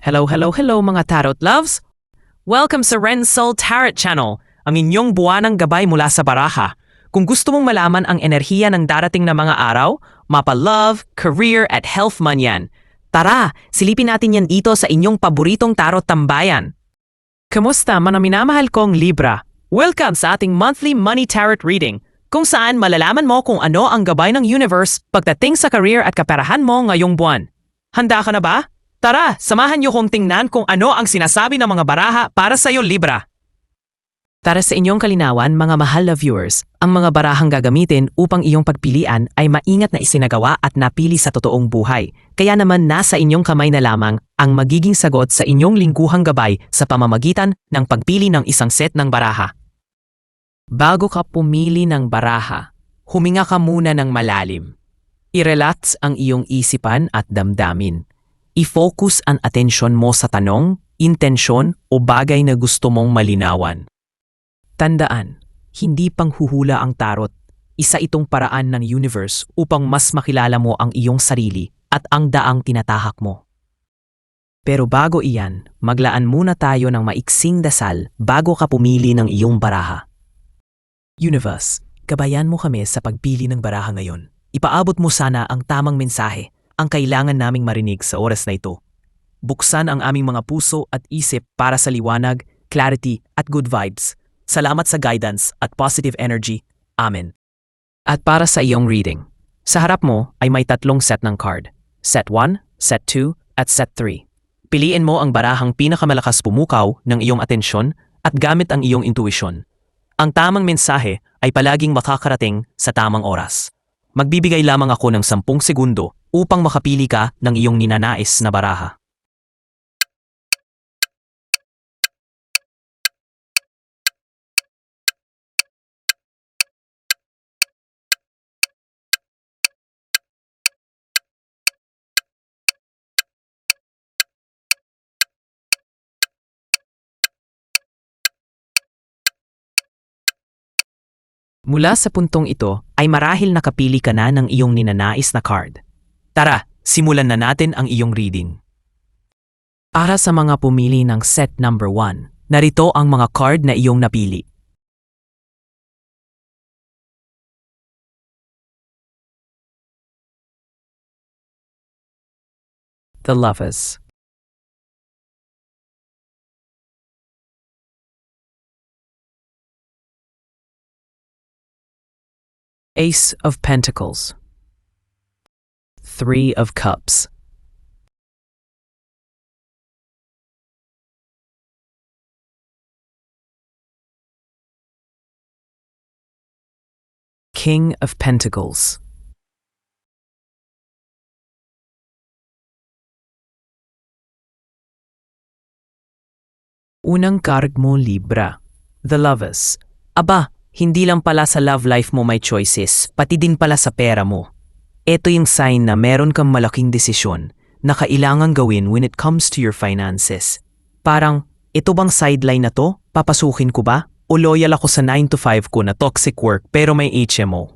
Hello, hello, hello mga Tarot Loves! Welcome sa Ren Soul Tarot Channel, ang inyong buwanang gabay mula sa baraha. Kung gusto mong malaman ang enerhiya ng darating na mga araw, mapa love, career at health man yan. Tara, silipin natin yan dito sa inyong paboritong tarot tambayan. Kamusta mga minamahal kong Libra? Welcome sa ating monthly money tarot reading, kung saan malalaman mo kung ano ang gabay ng universe pagdating sa career at kaperahan mo ngayong buwan. Handa ka na ba? Tara, samahan niyo kong tingnan kung ano ang sinasabi ng mga baraha para sa iyo, Libra. Para sa inyong kalinawan, mga mahal na viewers, ang mga barahang gagamitin upang iyong pagpilian ay maingat na isinagawa at napili sa totoong buhay. Kaya naman nasa inyong kamay na lamang ang magiging sagot sa inyong lingguhang gabay sa pamamagitan ng pagpili ng isang set ng baraha. Bago ka pumili ng baraha, huminga ka muna ng malalim. I-relax ang iyong isipan at damdamin. I-focus ang atensyon mo sa tanong, intensyon o bagay na gusto mong malinawan. Tandaan, hindi panghuhula ang tarot. Isa itong paraan ng universe upang mas makilala mo ang iyong sarili at ang daang tinatahak mo. Pero bago iyan, maglaan muna tayo ng maiksing dasal bago ka pumili ng iyong baraha. Universe, gabayan mo kami sa pagpili ng baraha ngayon. Ipaabot mo sana ang tamang mensahe, ang kailangan naming marinig sa oras na ito. Buksan ang aming mga puso at isip para sa liwanag, clarity at good vibes. Salamat sa guidance at positive energy. Amen. At para sa iyong reading, sa harap mo ay may tatlong set ng card. Set 1, Set 2, at Set 3. Piliin mo ang barahang pinakamalakas pumukaw ng iyong atensyon at gamit ang iyong intuition. Ang tamang mensahe ay palaging makakarating sa tamang oras. Magbibigay lamang ako ng 10 segundo upang makapili ka ng iyong ninanais na baraha. Mula sa puntong ito ay marahil nakapili ka na ng iyong ninanais na card. Tara, simulan na natin ang iyong reading. Para sa mga pumili ng set number 1, narito ang mga card na iyong napili. The Lovers. Ace of Pentacles. 3 of Cups. King of Pentacles. Unang card mo, Libra. The Lovers. Aba, hindi lang pala sa love life mo may choices, pati din pala sa pera mo. Ito yung sign na meron kang malaking desisyon na kailangan gawin when it comes to your finances. Parang, ito bang sideline na to? Papasukin ko ba? O loyal ako sa 9 to 5 ko na toxic work pero may HMO?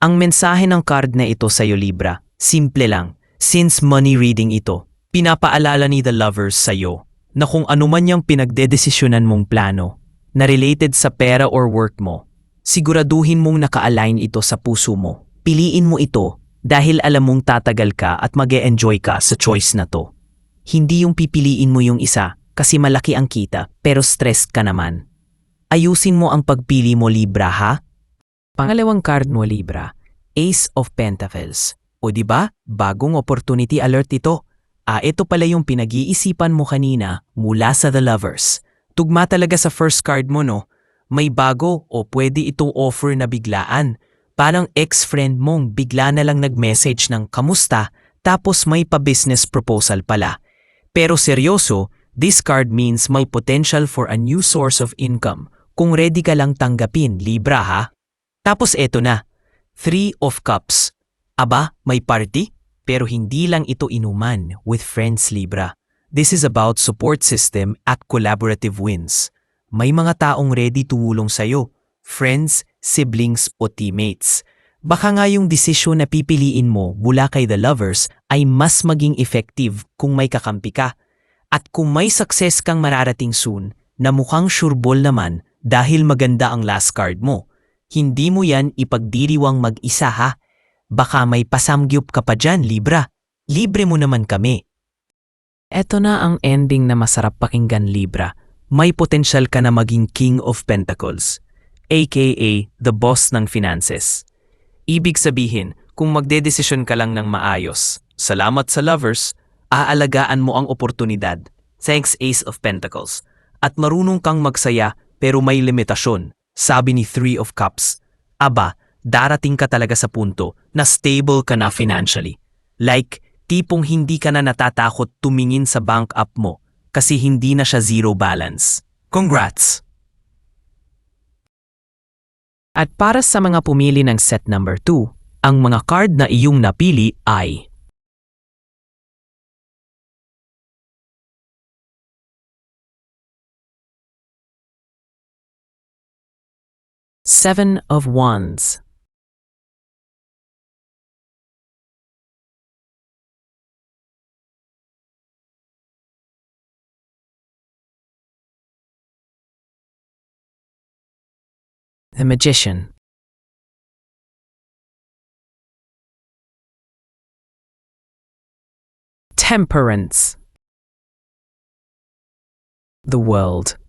Ang mensahe ng card na ito sa'yo, Libra, simple lang. Since money reading ito, pinapaalala ni The Lovers sa'yo na kung ano man yung pinagdedesisyonan mong plano na related sa pera or work mo, siguraduhin mong naka-align ito sa puso mo. Piliin mo ito dahil alam mong tatagal ka at mag-e-enjoy ka sa choice na to. Hindi yung pipiliin mo yung isa kasi malaki ang kita pero stressed ka naman. Ayusin mo ang pagpili mo, Libra, ha? Pangalawang card mo, Libra, Ace of Pentacles. O diba, bagong opportunity alert ito. Ito pala yung pinag-iisipan mo kanina mula sa The Lovers. Tugma talaga sa first card mo, no? May bago o pwede itong offer na biglaan. Parang ex-friend mong bigla na lang nag-message ng kamusta tapos may pa-business proposal pala. Pero seryoso, this card means may potential for a new source of income kung ready ka lang tanggapin, Libra, ha? Tapos eto na, 3 of Cups. Aba, may party? Pero hindi lang ito inuman with friends, Libra. This is about support system at collaborative wins. May mga taong ready tumulong sa'yo, friends, siblings o teammates. Baka nga yung desisyon na pipiliin mo mula kay The Lovers ay mas maging effective kung may kakampi ka. At kung may success kang mararating soon, na mukhang sureball naman dahil maganda ang last card mo, hindi mo yan ipagdiriwang mag-isa ha. Baka may pasamgyup ka pa dyan, Libra. Libre mo naman kami. Eto na ang ending na masarap pakinggan, Libra. May potensyal ka na maging King of Pentacles, aka the boss ng finances. Ibig sabihin, kung magdedesisyon ka lang ng maayos, salamat sa lovers, aalagaan mo ang oportunidad, thanks Ace of Pentacles, at marunong kang magsaya pero may limitasyon, sabi ni Three of Cups. Aba, darating ka talaga sa punto na stable ka na financially. Like, tipong hindi ka na natatakot tumingin sa bank app mo kasi hindi na siya zero balance. Congrats! At para sa mga pumili ng set number 2, ang mga card na iyong napili ay Seven of Wands, the Magician, Temperance, the World.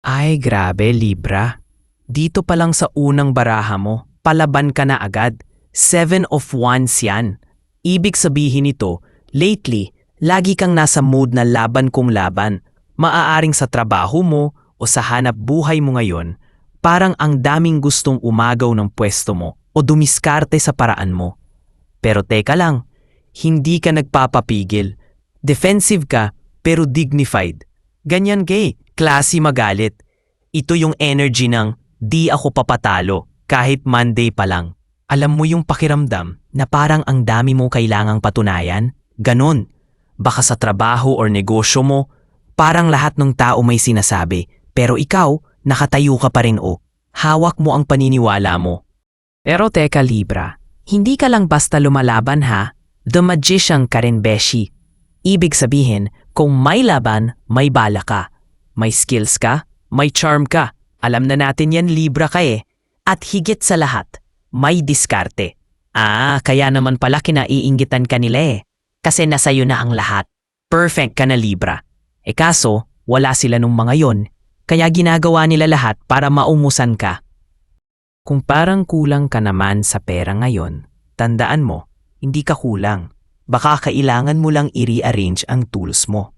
Ay grabe, Libra. Dito pa lang sa unang baraha mo, palaban ka na agad. 7 of Wands yan. Ibig sabihin nito, lately, lagi kang nasa mood na laban kung laban. Maaaring sa trabaho mo o sa hanap buhay mo ngayon, parang ang daming gustong umagaw ng pwesto mo o dumiskarte sa paraan mo. Pero teka lang, hindi ka nagpapapigil. Defensive ka pero dignified. Ganyan kay, classy magalit. Ito yung energy ng di ako papatalo kahit Monday pa lang. Alam mo yung pakiramdam na parang ang dami mo kailangang patunayan? Ganon. Baka sa trabaho or negosyo mo, parang lahat ng tao may sinasabi, pero ikaw, nakatayo ka pa rin o. Hawak mo ang paniniwala mo. Pero teka Libra, hindi ka lang basta lumalaban ha. The Magician ka rin, Beshi. Ibig sabihin, kung may laban, may bala ka. May skills ka, may charm ka. Alam na natin yan, Libra ka eh. At higit sa lahat, may diskarte. Kaya naman pala kinaiinggitan ka nila eh. Kasi nasa'yo na ang lahat. Perfect ka na, Libra. Kaso, wala sila nung mga yon. Kaya ginagawa nila lahat para maumusan ka. Kung parang kulang ka naman sa pera ngayon, tandaan mo, hindi ka kulang. Baka kailangan mo lang i-rearrange ang tools mo.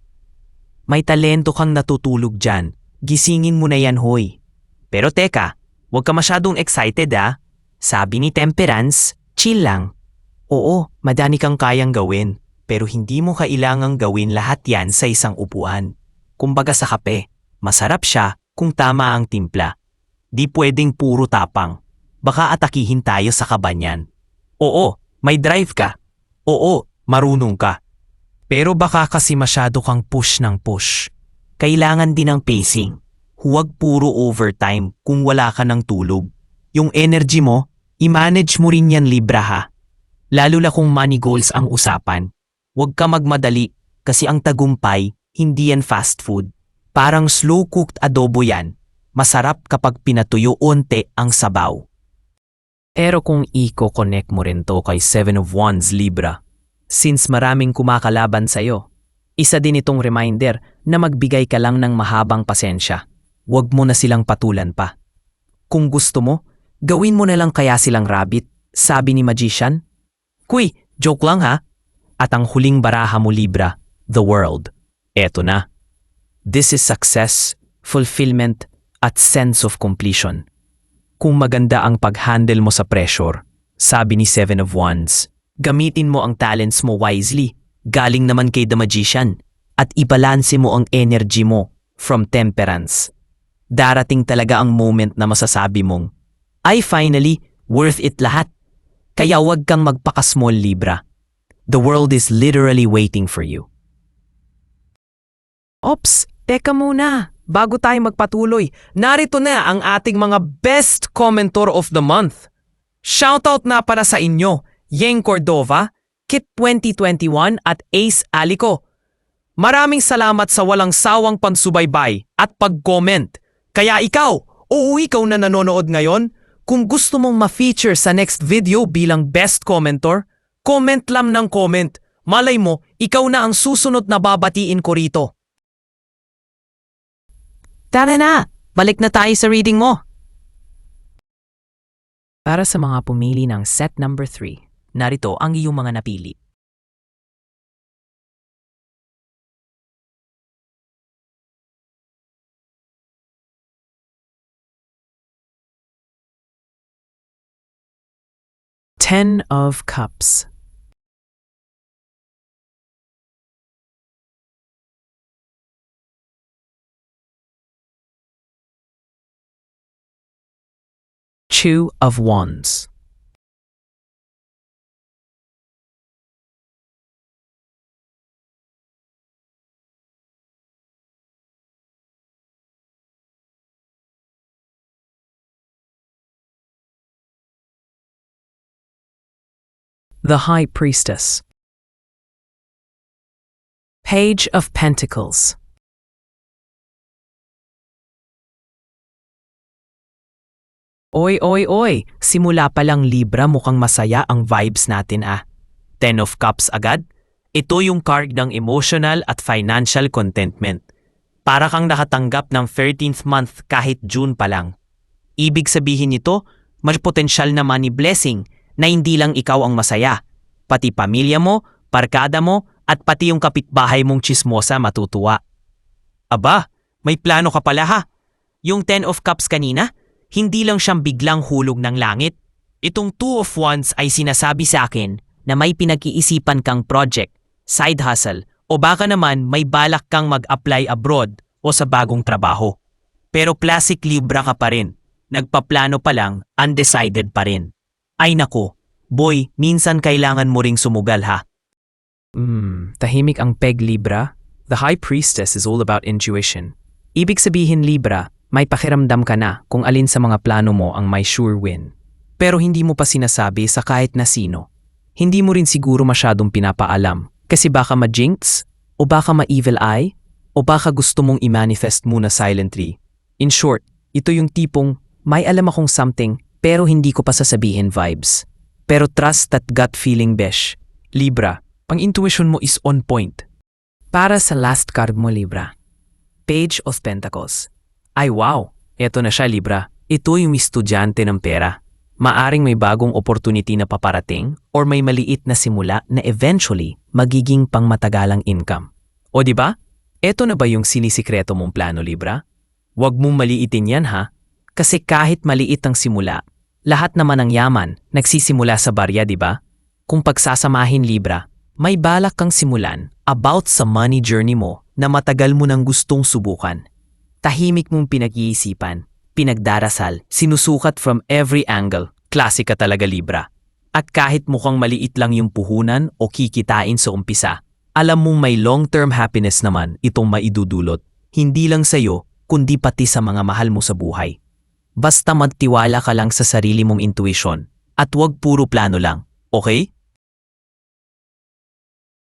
May talento kang natutulog dyan. Gisingin mo na yan, hoy. Pero teka, huwag ka masyadong excited ah. Sabi ni Temperance, chill lang. Oo, madami kang kayang gawin. Pero hindi mo kailangang gawin lahat yan sa isang upuan. Kumbaga sa kape, masarap siya kung tama ang timpla. Di pwedeng puro tapang. Baka atakihin tayo sa kabanyan. Oo, may drive ka. Oo, marunong ka. Pero baka kasi masyado kang push ng push. Kailangan din ng pacing. Huwag puro overtime kung wala ka ng tulog. Yung energy mo, i-manage mo rin yan, Libra ha. Lalo na kung money goals ang usapan. Huwag ka magmadali kasi ang tagumpay, hindi yan fast food. Parang slow-cooked adobo yan. Masarap kapag pinatuyo onte ang sabaw. Pero kung i-connect mo rin to kay 7 of Wands, Libra, since maraming kumakalaban sa'yo, isa din itong reminder na magbigay ka lang ng mahabang pasensya. Huwag mo na silang patulan pa. Kung gusto mo, gawin mo na lang kaya silang rabbit, sabi ni Magician. Kuy, joke lang ha. At ang huling baraha mo, Libra, the world. Eto na. This is success, fulfillment, at sense of completion. Kung maganda ang pag-handle mo sa pressure, sabi ni 7 of Wands, gamitin mo ang talents mo wisely, galing naman kay The Magician, at ibalanse mo ang energy mo from Temperance. Darating talaga ang moment na masasabi mong, ay finally, worth it lahat. Kaya wag kang magpaka-small, Libra. The world is literally waiting for you. Ops, teka muna. bago tayo magpatuloy, narito na ang ating mga best commentor of the month. Shoutout na para sa inyo, Yeng Cordova, Kit 2021 at Ace Alico. Maraming salamat sa walang sawang pansubaybay at pag-comment. Kaya ikaw, ikaw na nanonood ngayon, kung gusto mong ma-feature sa next video bilang best commentor, comment lang ng comment. Malay mo, ikaw na ang susunod na babatiin ko rito. Tara na! Balik na tayo sa reading mo! Para sa mga pumili ng set number 3, narito ang iyong mga napili. Ten of Cups. Two of Wands. The High Priestess. Page of Pentacles. Oy! Simula pa lang Libra, mukhang masaya ang vibes natin ah. Ten of Cups agad? Ito yung card ng emotional at financial contentment. Para kang nakatanggap ng 13th month kahit June pa lang. Ibig sabihin nito, mas potensyal na money blessing na hindi lang ikaw ang masaya. Pati pamilya mo, barkada mo, at pati yung kapitbahay mong chismosa matutuwa. Aba, may plano ka pala ha. Yung Ten of Cups kanina, hindi lang siyang biglang hulog ng langit. Itong Two of Wands ay sinasabi sa akin na may pinag-iisipan kang project, side hustle, o baka naman may balak kang mag-apply abroad o sa bagong trabaho. Pero classic Libra ka pa rin. Nagpaplano pa lang, undecided pa rin. Ay nako, boy, minsan kailangan mo ring sumugal ha. Tahimik ang peg Libra. The High Priestess is all about intuition. Ibig sabihin Libra, may pakiramdam ka na kung alin sa mga plano mo ang may sure win. Pero hindi mo pa sinasabi sa kahit na sino. Hindi mo rin siguro masyadong pinapaalam kasi baka ma-jinx, o baka ma-evil eye, o baka gusto mong i-manifest muna silently. In short, ito yung tipong may alam akong something pero hindi ko pa sasabihin vibes. Pero trust that gut feeling besh. Libra, ang intuition mo is on point. Para sa last card mo Libra, Page of Pentacles. Ay wow, eto na siya Libra. Ito yung estudyante ng pera. Maaring may bagong opportunity na paparating or may maliit na simula na eventually magiging pangmatagalang income. O di ba? Eto na ba yung sinisikreto mong plano Libra? Huwag mong maliitin yan ha. Kasi kahit maliit ang simula, lahat naman ng yaman nagsisimula sa barya di ba? Kung pagsasamahin Libra, may balak kang simulan about sa money journey mo na matagal mo nang gustong subukan. Tahimik mong pinag-iisipan, pinagdarasal, sinusukat from every angle. Klasika talaga Libra. At kahit mukhang maliit lang yung puhunan o kikitain sa umpisa, alam mong may long-term happiness naman itong maidudulot. Hindi lang sa'yo, kundi pati sa mga mahal mo sa buhay. Basta magtiwala ka lang sa sarili mong intuition at huwag puro plano lang, okay?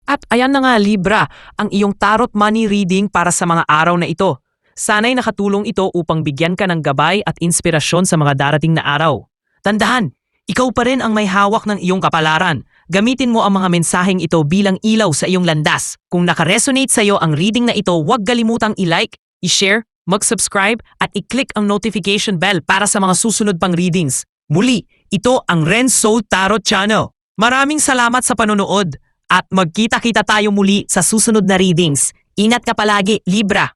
At ayan na nga Libra, ang iyong tarot money reading para sa mga araw na ito. Sana'y nakatulong ito upang bigyan ka ng gabay at inspirasyon sa mga darating na araw. Tandahan, ikaw pa rin ang may hawak ng iyong kapalaran. Gamitin mo ang mga mensaheng ito bilang ilaw sa iyong landas. Kung nakaresonate sa iyo ang reading na ito, huwag kalimutang i-like, i-share, mag-subscribe at i-click ang notification bell para sa mga susunod pang readings. Muli, ito ang Ren Soul Tarot Channel. Maraming salamat sa panonood at magkita-kita tayo muli sa susunod na readings. Ingat ka palagi, Libra!